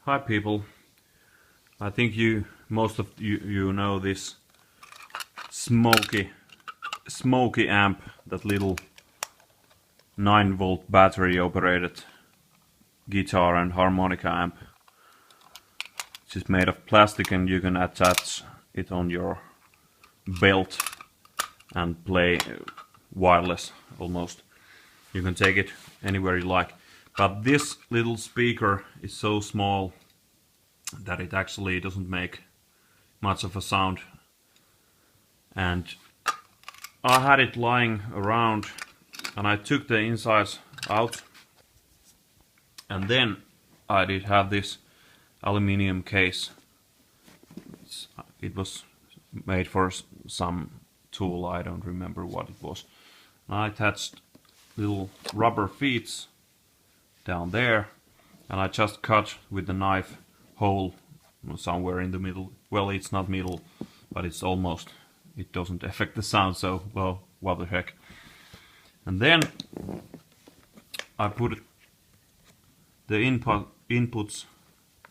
Hi people, I think most of you know this smokey amp, that little 9-volt battery operated guitar and harmonica amp. It's made of plastic and you can attach it on your belt and play wireless almost. You can take it anywhere you like. But this little speaker is so small that it actually doesn't make much of a sound. And I had it lying around and I took the insides out, and then I did have this aluminium case. It was made for some tool, I don't remember what it was. I attached little rubber feet down there, and I just cut with the knife hole somewhere in the middle. Well, it's not middle, but it's almost. It doesn't affect the sound, so well, what the heck. And then I put the inputs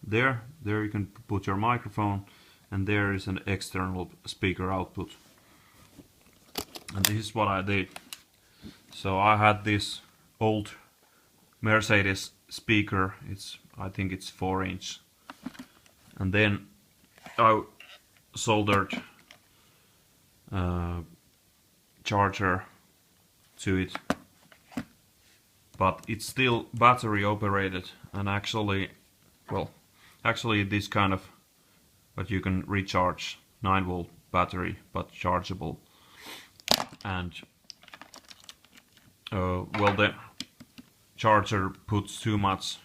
there. There you can put your microphone, and there is an external speaker output. And this is what I did. So I had this old Mercedes speaker. I think it's 4-inch. And then I soldered charger to it, but it's still battery operated, and actually this kind of, but you can recharge 9-volt battery, but chargeable. And well, the charger puts too much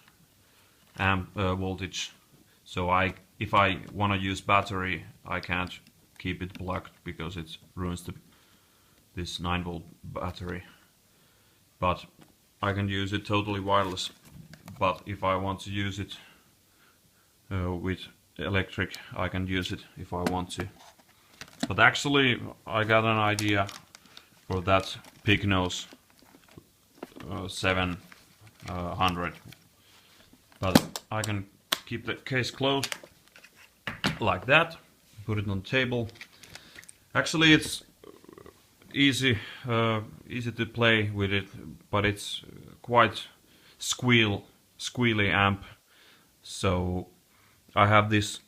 voltage, so if I want to use battery, I can't keep it plugged because it ruins this 9-volt battery. But I can use it totally wireless. But if I want to use it with electric, I can use it if I want to. But actually, I got an idea for that pig nose 700. But I can keep the case closed like that, put it on the table. Actually, it's easy to play with it, but it's quite squealy amp. So I have this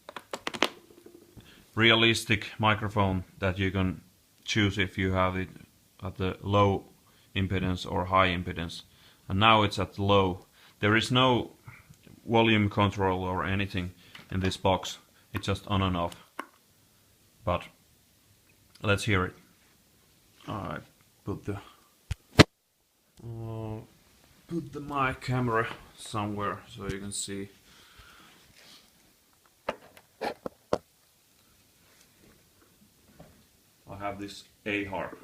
realistic microphone that you can choose if you have it at the low impedance or high impedance. And now it's at low. There is no volume control or anything in this box. It's just on and off. But let's hear it. I put my camera somewhere so you can see. I have this A harp.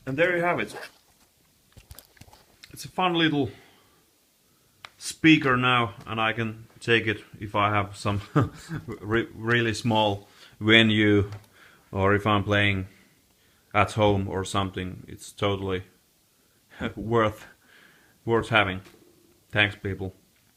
And there you have it. It's a fun little speaker now, and I can take it if I have some really small venue, or if I'm playing at home or something. It's totally worth having. Thanks, people.